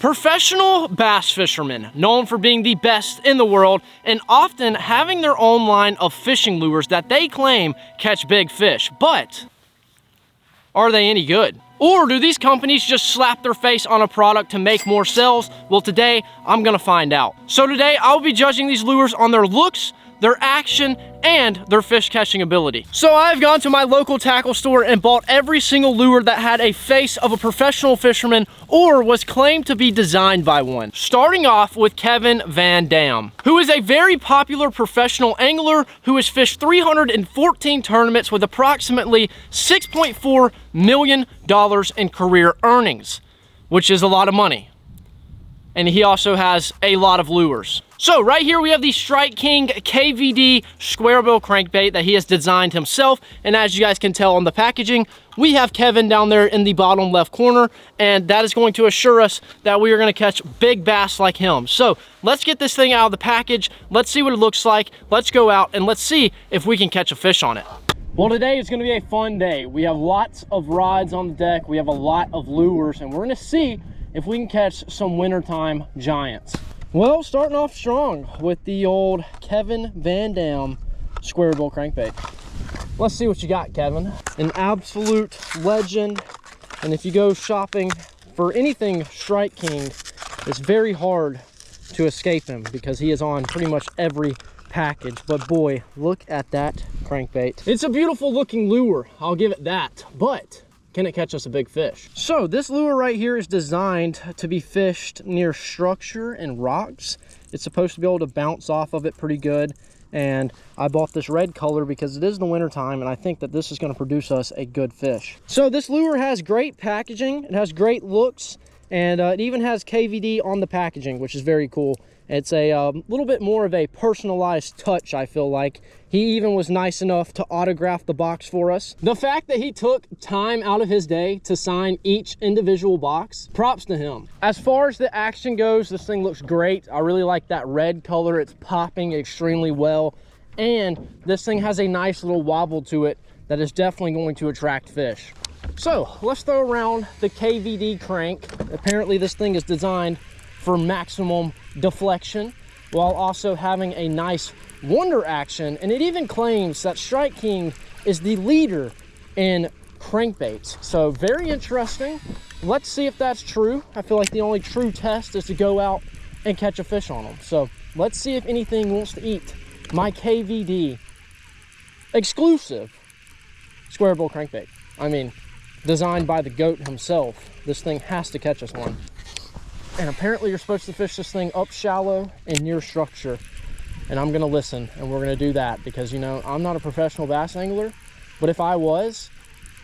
Professional bass fishermen, known for being the best in the world and often having their own line of fishing lures that they claim catch big fish, but are they any good? Or do these companies just slap their face on a product to make more sales? Well, today I'm gonna find out. So today I'll be judging these lures on their looks, their action, and their fish catching ability. So I've gone to my local tackle store and bought every single lure that had a face of a professional fisherman or was claimed to be designed by one. Starting off with Kevin Van Dam, who is a very popular professional angler who has fished 314 tournaments with approximately $6.4 million in career earnings, which is a lot of money. And he also has a lot of lures. So right here we have the Strike King KVD square bill crankbait that he has designed himself. And as you guys can tell on the packaging, we have Kevin down there in the bottom left corner, and that is going to assure us that we are gonna catch big bass like him. So let's get this thing out of the package. Let's see what it looks like. Let's go out and let's see if we can catch a fish on it. Well, today is gonna be a fun day. We have lots of rods on the deck. We have a lot of lures, and we're gonna see if we can catch some wintertime giants. Well, starting off strong with the old Kevin Van Dam square bill crankbait. Let's see what you got, Kevin. An absolute legend. And if you go shopping for anything Strike King, it's very hard to escape him because he is on pretty much every package. But boy, look at that crankbait. It's a beautiful looking lure, I'll give it that. But can it catch us a big fish? So this lure right here is designed to be fished near structure and rocks. It's supposed to be able to bounce off of it pretty good. And I bought this red color because it is the winter time, and I think that this is going to produce us a good fish. So this lure has great packaging, it has great looks, and it even has KVD on the packaging, which is very cool. It's a little bit more of a personalized touch, I feel like. He even was nice enough to autograph the box for us. The fact that he took time out of his day to sign each individual box, props to him. As far as the action goes, this thing looks great. I really like that red color. It's popping extremely well. And this thing has a nice little wobble to it that is definitely going to attract fish. So let's throw around the KVD crank. Apparently this thing is designed for maximum deflection while also having a nice wonder action, and it even claims that Strike King is the leader in crankbaits. So very interesting. Let's see if that's true. I feel like the only true test is to go out and catch a fish on them. So let's see if anything wants to eat my KVD exclusive square bill crankbait. I mean, designed by the GOAT himself. This thing has to catch us one. And apparently you're supposed to fish this thing up shallow and near structure. And I'm gonna listen, and we're gonna do that because, you know, I'm not a professional bass angler, but if I was,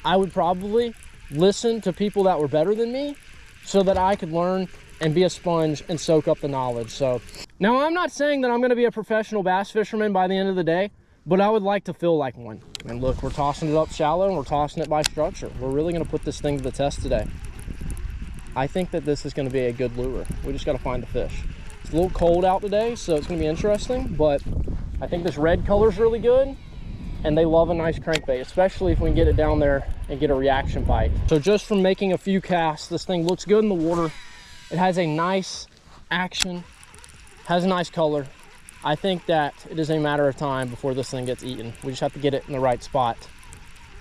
I would probably listen to people that were better than me so that I could learn and be a sponge and soak up the knowledge. So now I'm not saying that I'm gonna be a professional bass fisherman by the end of the day, but I would like to feel like one. And look, we're tossing it up shallow and we're tossing it by structure. We're really gonna put this thing to the test today. I think that this is going to be a good lure. We just got to find the fish. It's a little cold out today, so it's going to be interesting, but I think this red color is really good, and they love a nice crankbait, especially if we can get it down there and get a reaction bite. So just from making a few casts, this thing looks good in the water. It has a nice action, has a nice color. I think that it is a matter of time before this thing gets eaten. We just have to get it in the right spot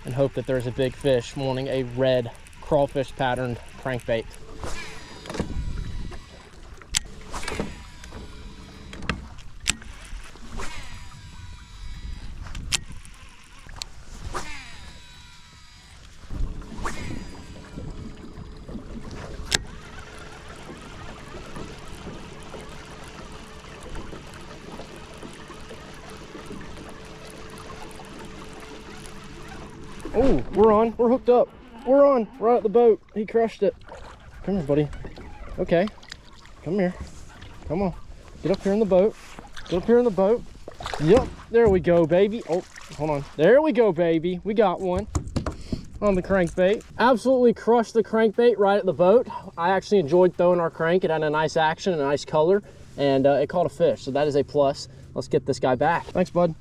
and hope that there's a big fish wanting a red crawfish patterned crankbait. Oh, we're on, we're hooked up. We're on, right at the boat. He crushed it. Come here, buddy. Okay, come here. Come on, get up here in the boat. Get up here in the boat. Yep, there we go, baby. Oh, hold on. There we go, baby. We got one on the crankbait. Absolutely crushed the crankbait right at the boat. I actually enjoyed throwing our crank. It had a nice action, a nice color, and it caught a fish, so that is a plus. Let's get this guy back. Thanks, bud.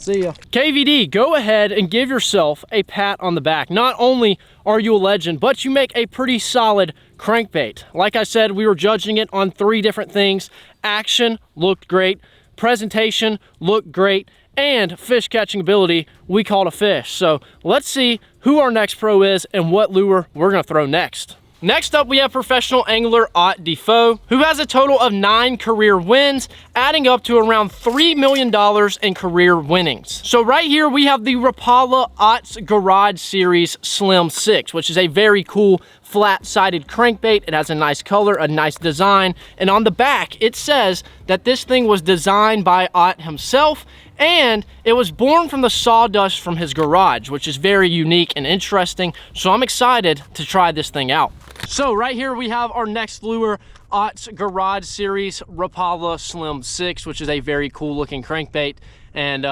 See ya. KVD, go ahead and give yourself a pat on the back. Not only are you a legend, but you make a pretty solid crankbait. Like I said, we were judging it on 3 different things. Action looked great, presentation looked great, and fish catching ability, we caught a fish. So let's see who our next pro is and what lure we're gonna throw next. Next up, we have professional angler Ott Defoe, who has a total of 9 career wins, adding up to around $3 million in career winnings. So right here, we have the Rapala Ott's Garage Series Slim 6, which is a very cool flat-sided crankbait. It has a nice color, a nice design, and on the back, it says that this thing was designed by Ott himself, and it was born from the sawdust from his garage, which is very unique and interesting, so I'm excited to try this thing out. So right here we have our next lure, Ott's Garage Series Rapala Slim 6, which is a very cool looking crankbait, and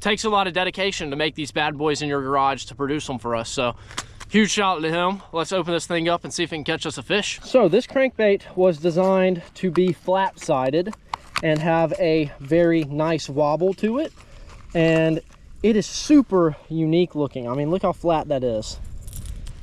takes a lot of dedication to make these bad boys in your garage to produce them for us. So huge shout out to him. Let's open this thing up and see if it can catch us a fish. So this crankbait was designed to be flat-sided and have a very nice wobble to it, and it is super unique looking. I mean, look how flat that is.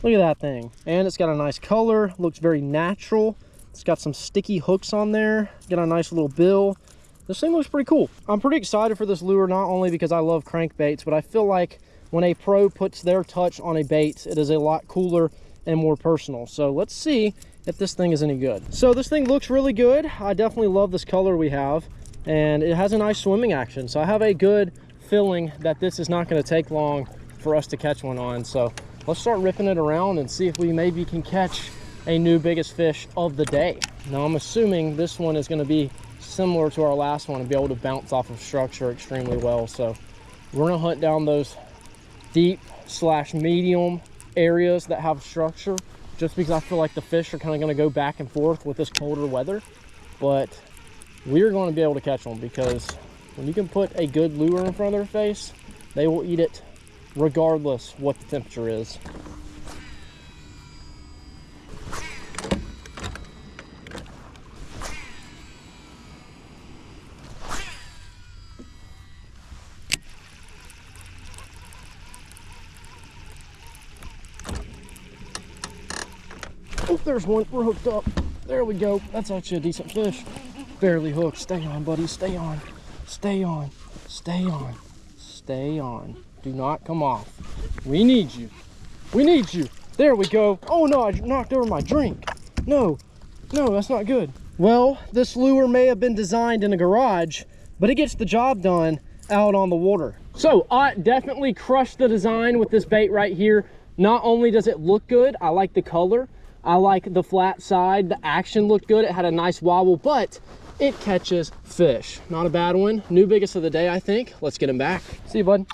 Look at that thing. And it's got a nice color, looks very natural. It's got some sticky hooks on there, got a nice little bill. This thing looks pretty cool. I'm pretty excited for this lure, not only because I love crankbaits, but I feel like when a pro puts their touch on a bait, it is a lot cooler and more personal. So let's see if this thing is any good. So this thing looks really good. I definitely love this color we have, and it has a nice swimming action. So I have a good feeling that this is not going to take long for us to catch one on. So let's start ripping it around and see if we maybe can catch a new biggest fish of the day. Now I'm assuming this one is going to be similar to our last one and be able to bounce off of structure extremely well. So we're going to hunt down those deep/medium areas that have structure, just because I feel like the fish are kind of going to go back and forth with this colder weather. But we're going to be able to catch them, because when you can put a good lure in front of their face, they will eat it regardless what the temperature is. Oh, there's one. We're hooked up. There we go. That's actually a decent fish. Barely hooked. Stay on, buddy. Stay on. Stay on. Stay on. Stay on. Do not come off. We need you. We need you. There we go. Oh no, I knocked over my drink. No, no, that's not good. Well, this lure may have been designed in a garage, but it gets the job done out on the water. So Ott definitely crushed the design with this bait right here. Not only does it look good, I like the color, I like the flat side, the action looked good, it had a nice wobble, but it catches fish. Not a bad one. New biggest of the day, I think. Let's get him back. See you, bud.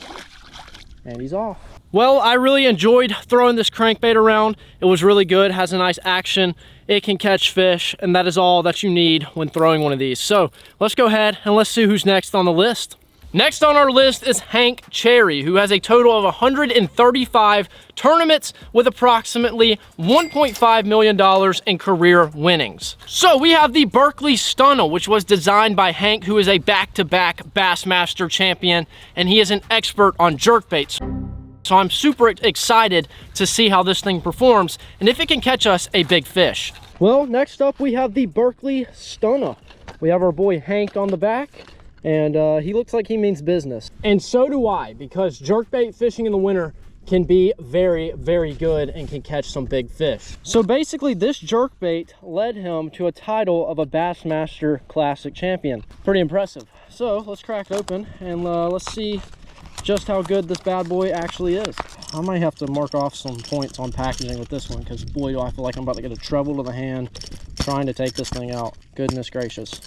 And he's off. Well, I really enjoyed throwing this crankbait around. It was really good, has a nice action, it can catch fish, and that is all that you need when throwing one of these. So let's go ahead and let's see who's next on the list. Next on our list is Hank Cherry, who has a total of 135 tournaments with approximately $1.5 million in career winnings. So we have the Berkeley Stunna, which was designed by Hank, who is a back-to-back Bassmaster champion, and he is an expert on jerkbaits. So I'm super excited to see how this thing performs and if it can catch us a big fish. Well, next up we have the Berkeley Stunna. We have our boy Hank on the back, and he looks like he means business. And so do I, because jerkbait fishing in the winter can be very, very good and can catch some big fish. So basically this jerkbait led him to a title of a Bassmaster Classic champion. Pretty impressive. So let's crack it open and let's see just how good this bad boy actually is. I might have to mark off some points on packaging with this one, because boy, do I feel like I'm about to get a treble to the hand trying to take this thing out. Goodness gracious.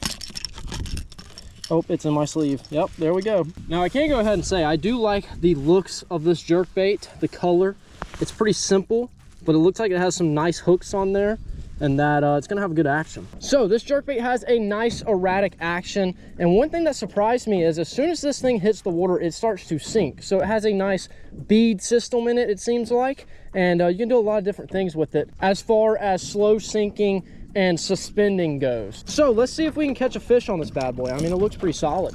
Oh, it's in my sleeve. Yep, there we go. Now I can go ahead and say I do like the looks of this jerkbait, the color. It's pretty simple, but it looks like it has some nice hooks on there, and that it's gonna have a good action. So this jerkbait has a nice erratic action, and one thing that surprised me is as soon as this thing hits the water, it starts to sink. So it has a nice bead system in it, it seems like, and you can do a lot of different things with it as far as slow sinking and suspending goes. So let's see if we can catch a fish on this bad boy. I mean, it looks pretty solid.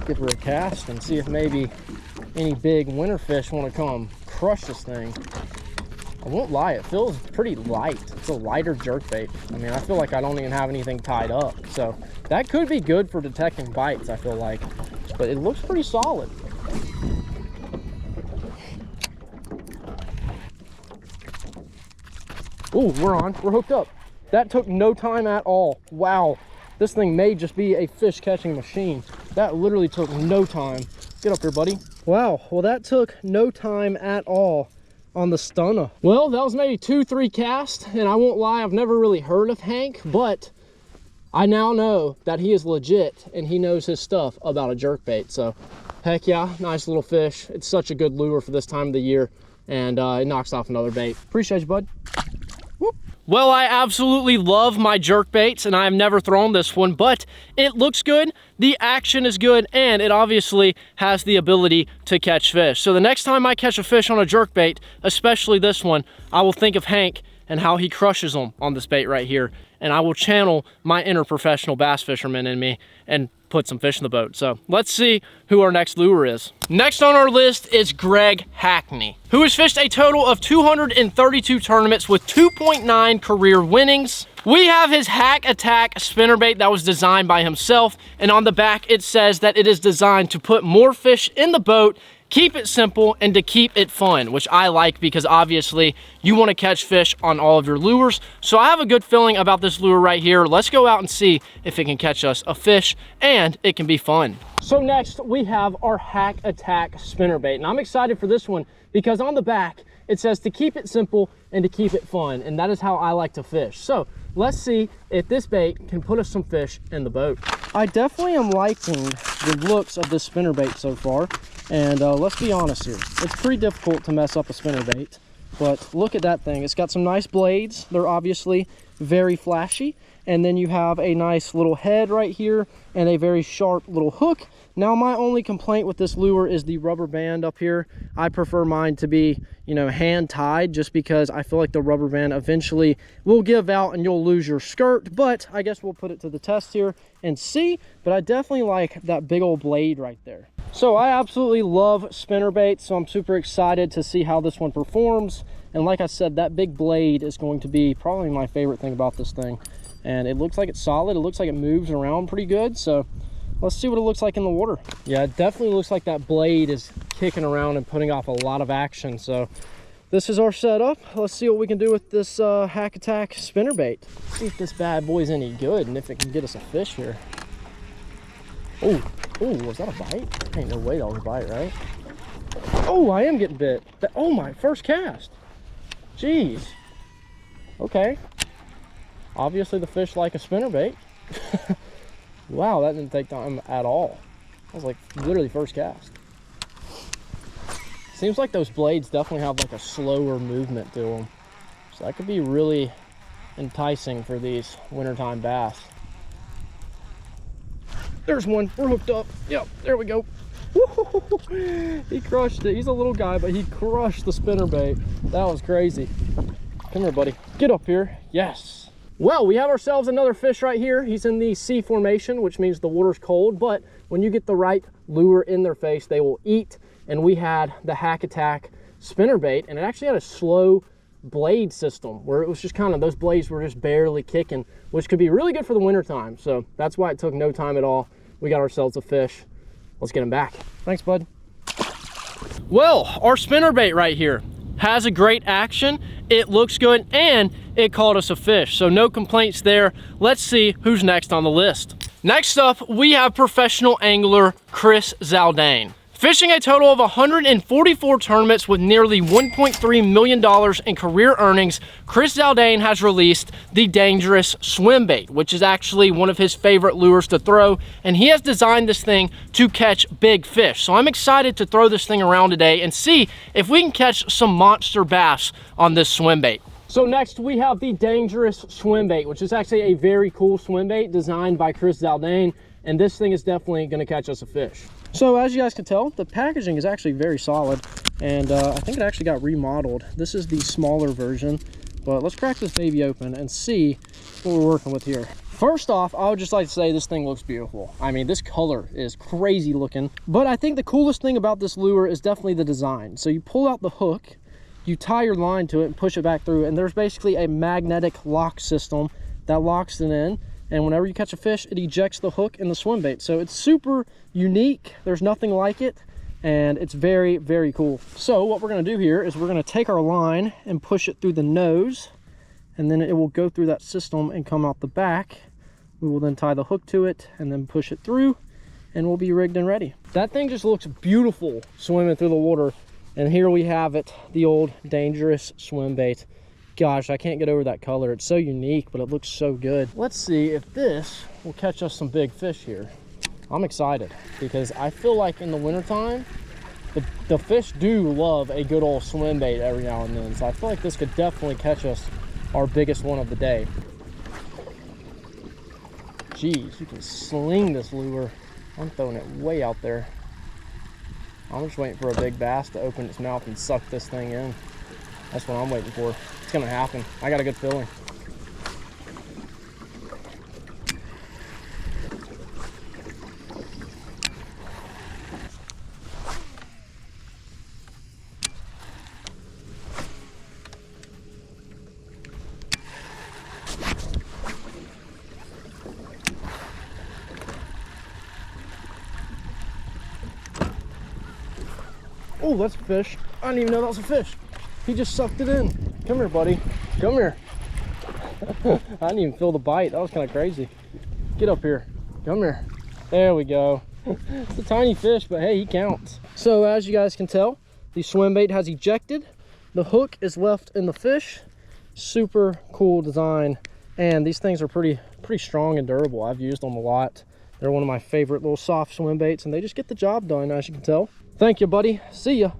Give her a cast and see if maybe any big winter fish want to come crush this thing. I won't lie, it feels pretty light. It's a lighter jerkbait. I mean, I feel like I don't even have anything tied up. So that could be good for detecting bites, I feel like. But it looks pretty solid. Ooh, we're on. We're hooked up. That took no time at all. Wow. This thing may just be a fish catching machine. That literally took no time. Get up here, buddy. Wow. Well, that took no time at all on the Stunna. Well, that was maybe 2-3 casts, and I won't lie, I've never really heard of Hank, but I now know that he is legit and he knows his stuff about a jerkbait. So heck yeah, nice little fish. It's such a good lure for this time of the year, and it knocks off another bait. Appreciate you, bud. Whoop. Well, I absolutely love my jerkbaits, and I have never thrown this one, but it looks good, the action is good, and it obviously has the ability to catch fish. So the next time I catch a fish on a jerkbait, especially this one, I will think of Hank and how he crushes them on this bait right here, and I will channel my inner professional bass fisherman in me and put some fish in the boat. So let's see who our next lure is. Next on our list is Greg Hackney, who has fished a total of 232 tournaments with 2.9 career winnings. We have his Hack Attack spinnerbait that was designed by himself, and on the back it says that it is designed to put more fish in the boat, keep it simple, and to keep it fun, which I like because obviously you want to catch fish on all of your lures. So I have a good feeling about this lure right here. Let's go out and see if it can catch us a fish and it can be fun. So next we have our Hack Attack spinnerbait, and I'm excited for this one because on the back it says to keep it simple and to keep it fun, and that is how I like to fish. So let's see if this bait can put us some fish in the boat. I definitely am liking the looks of this spinnerbait so far. And let's be honest here, it's pretty difficult to mess up a spinnerbait, but look at that thing. It's got some nice blades. They're obviously very flashy. And then you have a nice little head right here and a very sharp little hook. Now, my only complaint with this lure is the rubber band up here. I prefer mine to be, you know, hand tied, just because I feel like the rubber band eventually will give out and you'll lose your skirt. But I guess we'll put it to the test here and see. But I definitely like that big old blade right there. So I absolutely love spinnerbait, so I'm super excited to see how this one performs. And like I said, that big blade is going to be probably my favorite thing about this thing. And it looks like it's solid. It looks like it moves around pretty good. So let's see what it looks like in the water. Yeah, it definitely looks like that blade is kicking around and putting off a lot of action. So this is our setup. Let's see what we can do with this Hack Attack spinnerbait. See if this bad boy's any good and if it can get us a fish here. Oh, was that a bite? Ain't no way that was a bite, right? Oh, I am getting bit. Oh, my first cast. Jeez. Okay. Obviously the fish like a spinnerbait. Wow, that didn't take time at all. That was like literally first cast. Seems like those blades definitely have like a slower movement to them. So that could be really enticing for these wintertime bass. There's one. We're hooked up. Yep, there we go. He crushed it. He's a little guy, but he crushed the spinnerbait. That was crazy. Come here, buddy. Get up here. Yes. Well, we have ourselves another fish right here. He's in the C formation, which means the water's cold, but when you get the right lure in their face, they will eat. And we had the Hack Attack spinnerbait, and it actually had a slow blade system where it was just kind of, those blades were just barely kicking, which could be really good for the winter time. So that's why it took no time at all. We got ourselves a fish. Let's get him back. Thanks, bud. Well, our spinnerbait right here has a great action. It looks good and it caught us a fish. So no complaints there. Let's see who's next on the list. Next up, we have professional angler Cruz Zane. Fishing a total of 144 tournaments with nearly $1.3 million in career earnings, Cruz Zane has released the Dangerous Swim Bait, which is actually one of his favorite lures to throw, and he has designed this thing to catch big fish. So I'm excited to throw this thing around today and see if we can catch some monster bass on this swim bait. So next we have the Dangerous Swim Bait, which is actually a very cool swim bait designed by Cruz Zane, and this thing is definitely going to catch us a fish. So as you guys can tell, the packaging is actually very solid, and I think it actually got remodeled. This is the smaller version, but let's crack this baby open and see what we're working with here. First off, I would just like to say this thing looks beautiful. I mean, this color is crazy looking, but I think the coolest thing about this lure is definitely the design. So you pull out the hook, you tie your line to it and push it back through, and there's basically a magnetic lock system that locks it in, and whenever you catch a fish, it ejects the hook and the swim bait. So it's super unique. There's nothing like it, and it's very, very cool. So what we're going to do here is we're going to take our line and push it through the nose, and then it will go through that system and come out the back. We will then tie the hook to it and then push it through, and we'll be rigged and ready. That thing just looks beautiful swimming through the water. And here we have it, the old dangerous swim bait. Gosh, I can't get over that color. It's so unique, but it looks so good. Let's see if this will catch us some big fish here. I'm excited because I feel like in the wintertime, the fish do love a good old swim bait every now and then. So I feel like this could definitely catch us our biggest one of the day. Jeez, you can sling this lure. I'm throwing it way out there. I'm just waiting for a big bass to open its mouth and suck this thing in. That's what I'm waiting for. It's gonna happen. I got a good feeling. Oh, that's a fish. I didn't even know that was a fish. He just sucked it in. Come here, buddy. Come here. I didn't even feel the bite. That was kind of crazy. Get up here. Come here. There we go. It's a tiny fish, but hey, he counts. So as you guys can tell, the swim bait has ejected. The hook is left in the fish. Super cool design. And these things are pretty strong and durable. I've used them a lot. They're one of my favorite little soft swim baits, and they just get the job done, as you can tell. Thank you, buddy. See ya.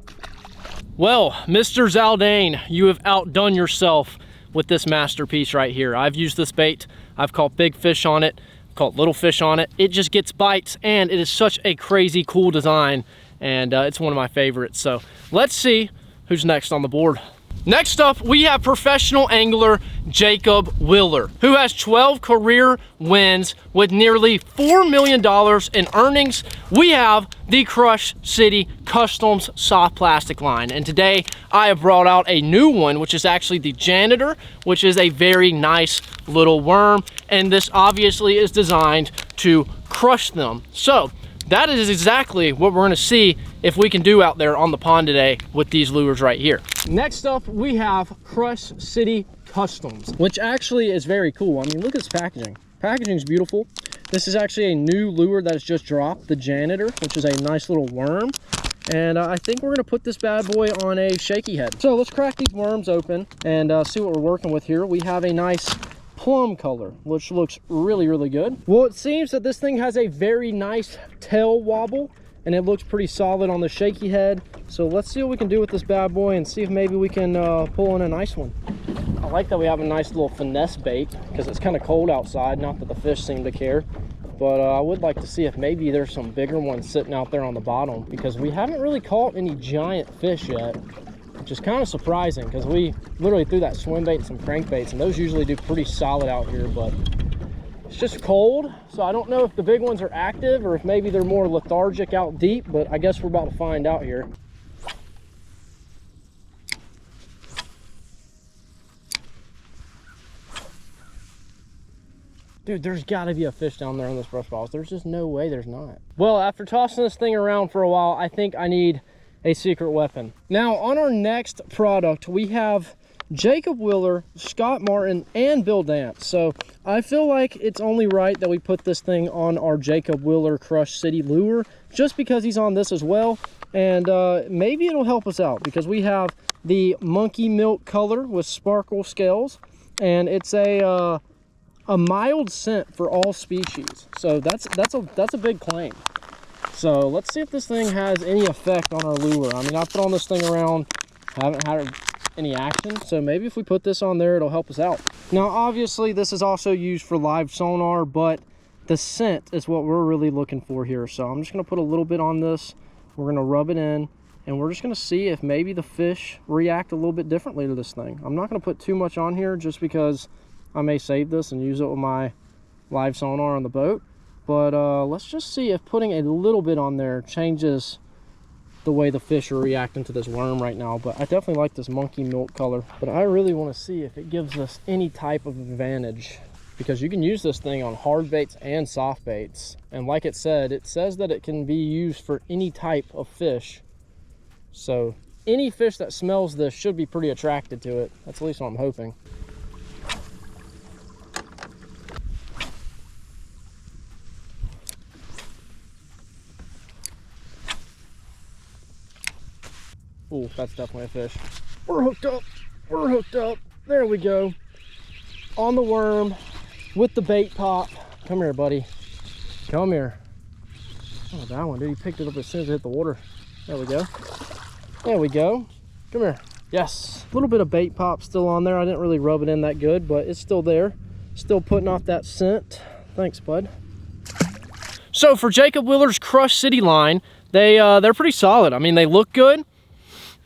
Well, Mr. Zaldane, you have outdone yourself with this masterpiece right here. I've used this bait. I've caught big fish on it, caught little fish on it. It just gets bites, and it is such a crazy cool design, and it's one of my favorites. So let's see who's next on the board. Next up, we have professional angler Jacob Willer, who has 12 career wins with nearly $4 million in earnings. We have the Crush City Customs soft plastic line, and today I have brought out a new one, which is actually the Janitor, which is a very nice little worm, and this obviously is designed to crush them. So that is exactly what we're going to see if we can do out there on the pond today with these lures right here. Next up, we have Crush City Customs, which actually is very cool. I mean, look at this packaging. Packaging is beautiful. This is actually a new lure that has just dropped, the Janitor, which is a nice little worm. And I think we're going to put this bad boy on a shaky head. So let's crack these worms open and see what we're working with here. We have a nice plum color, which looks really, really good. Well, it seems that this thing has a very nice tail wobble, and it looks pretty solid on the shaky head. So let's see what we can do with this bad boy and see if maybe we can pull in a nice one. I like that we have a nice little finesse bait because it's kind of cold outside. Not that the fish seem to care, but I would like to see if maybe there's some bigger ones sitting out there on the bottom, because we haven't really caught any giant fish yet, which is kind of surprising because we literally threw that swim bait and some crankbaits, and those usually do pretty solid out here, but it's just cold. So I don't know if the big ones are active or if maybe they're more lethargic out deep, but I guess we're about to find out here. Dude, there's got to be a fish down there on this brush pile. There's just no way there's not. Well, after tossing this thing around for a while, I think I need a secret weapon. Now, on our next product, we have Jacob Willer, Scott Martin, and Bill Dance. So I feel like it's only right that we put this thing on our Jacob Willer Crush City lure, just because he's on this as well. And maybe it'll help us out, because we have the monkey milk color with sparkle scales, and it's a mild scent for all species. So that's a big claim. So let's see if this thing has any effect on our lure. I mean, I put on this thing around, haven't had any action, so maybe if we put this on there, it'll help us out. Now, obviously, this is also used for live sonar, but the scent is what we're really looking for here. So I'm just going to put a little bit on this. We're going to rub it in, and we're just going to see if maybe the fish react a little bit differently to this thing. I'm not going to put too much on here just because I may save this and use it with my live sonar on the boat. But let's just see if putting a little bit on there changes the way the fish are reacting to this worm right now, but I definitely like this monkey milk color. But I really want to see if it gives us any type of advantage, because you can use this thing on hard baits and soft baits. And like it says that it can be used for any type of fish. So any fish that smells this should be pretty attracted to it. That's at least what I'm hoping. Ooh, that's definitely a fish. We're hooked up. We're hooked up. There we go. On the worm with the bait pop. Come here, buddy. Come here. Oh, that one, dude. He picked it up as soon as it hit the water. There we go. There we go. Come here. Yes. A little bit of bait pop still on there. I didn't really rub it in that good, but it's still there. Still putting off that scent. Thanks, bud. So for Jacob Willer's Crush City line, they're pretty solid. I mean, they look good.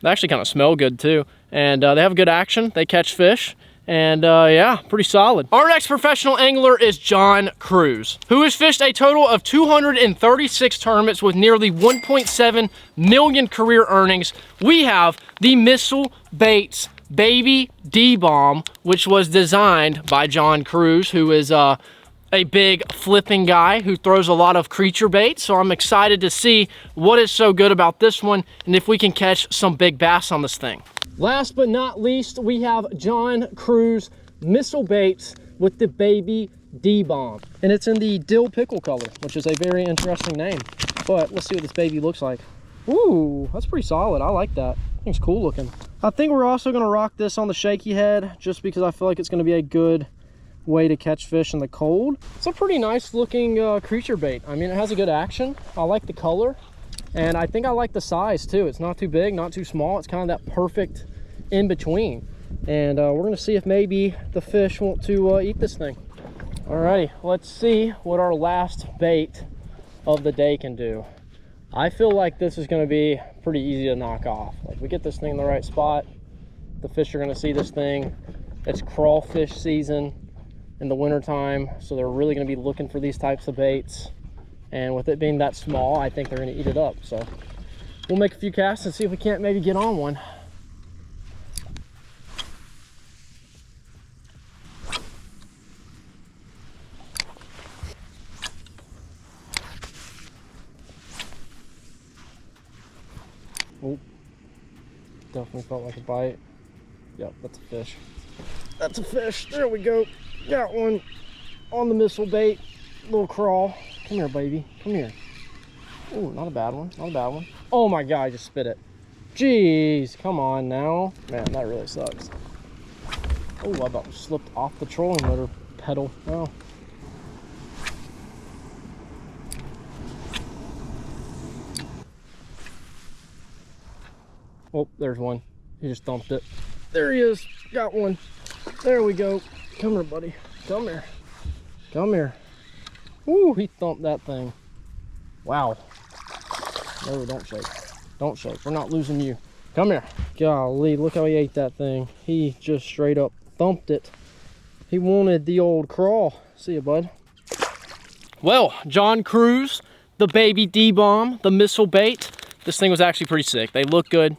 They actually kind of smell good too. And they have good action. They catch fish. And yeah, pretty solid. Our next professional angler is John Cruz, who has fished a total of 236 tournaments with nearly 1.7 million career earnings. We have the Missile Baits Baby D-Bomb, which was designed by John Cruz, who is a big flipping guy who throws a lot of creature baits. So I'm excited to see what is so good about this one and if we can catch some big bass on this thing. Last but not least, we have John Cruz Missile Baits with the Baby D-Bomb. And it's in the dill pickle color, which is a very interesting name. But let's see what this baby looks like. Ooh, that's pretty solid. I like that. I think it's cool looking. I think we're also gonna rock this on the shaky head just because I feel like it's gonna be a good way to catch fish in the cold. It's a pretty nice looking creature bait. I mean, it has a good action. I like the color. And I think I like the size too. It's not too big, not too small. It's kind of that perfect in between. And we're gonna see if maybe the fish want to eat this thing. Alrighty, let's see what our last bait of the day can do. I feel like this is gonna be pretty easy to knock off. Like, we get this thing in the right spot, the fish are gonna see this thing. It's crawfish season in the winter time, so they're really gonna be looking for these types of baits. And with it being that small, I think they're gonna eat it up. So we'll make a few casts and see if we can't maybe get on one. Oh, definitely felt like a bite. Yep, that's a fish. That's a fish. There we go. Got one on the missile bait. Little crawl. Come here, baby. Come here. Oh, not a bad one. Not a bad one. Oh my God, I just spit it. Jeez, come on now. Man, that really sucks. Oh, I about slipped off the trolling motor pedal. Oh. Oh, there's one. He just thumped it. There he is. Got one. There we go. Come here, buddy. Come here. Come here. Ooh, he thumped that thing. Wow. No, don't shake. Don't shake. We're not losing you. Come here. Golly, look how he ate that thing. He just straight up thumped it. He wanted the old crawl. See ya, bud. Well, John Cruz, the Baby D-Bomb, the missile bait. This thing was actually pretty sick. They look good.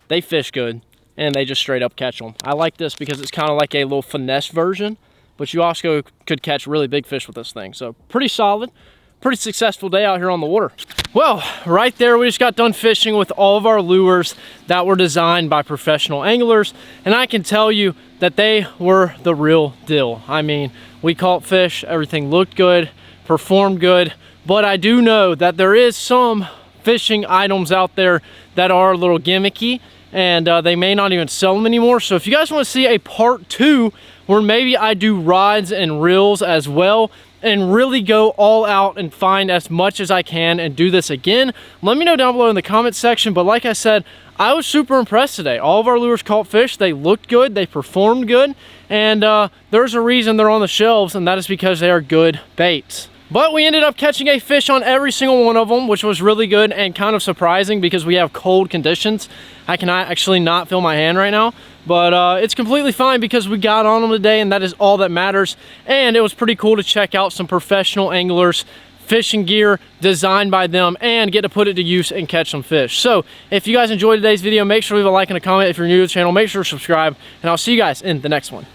They fish good. And they just straight up catch them. I like this because it's kind of like a little finesse version, but you also could catch really big fish with this thing. So pretty solid, pretty successful day out here on the water. Well, right there, we just got done fishing with all of our lures that were designed by professional anglers. And I can tell you that they were the real deal. I mean, we caught fish, everything looked good, performed good, but I do know that there is some fishing items out there that are a little gimmicky, and they may not even sell them anymore. So if you guys want to see a part 2 where maybe I do rods and reels as well and really go all out and find as much as I can and do this again, let me know down below in the comment section. But like I said, I was super impressed today. All of our lures caught fish. They looked good, they performed good, and there's a reason they're on the shelves, and that is because they are good baits. But we ended up catching a fish on every single one of them, which was really good and kind of surprising because we have cold conditions. I cannot actually not feel my hand right now, but it's completely fine because we got on them today, and that is all that matters. And it was pretty cool to check out some professional anglers fishing gear designed by them and get to put it to use and catch some fish. So if you guys enjoyed today's video, make sure to leave a like and a comment. If you're new to the channel, make sure to subscribe, and I'll see you guys in the next one.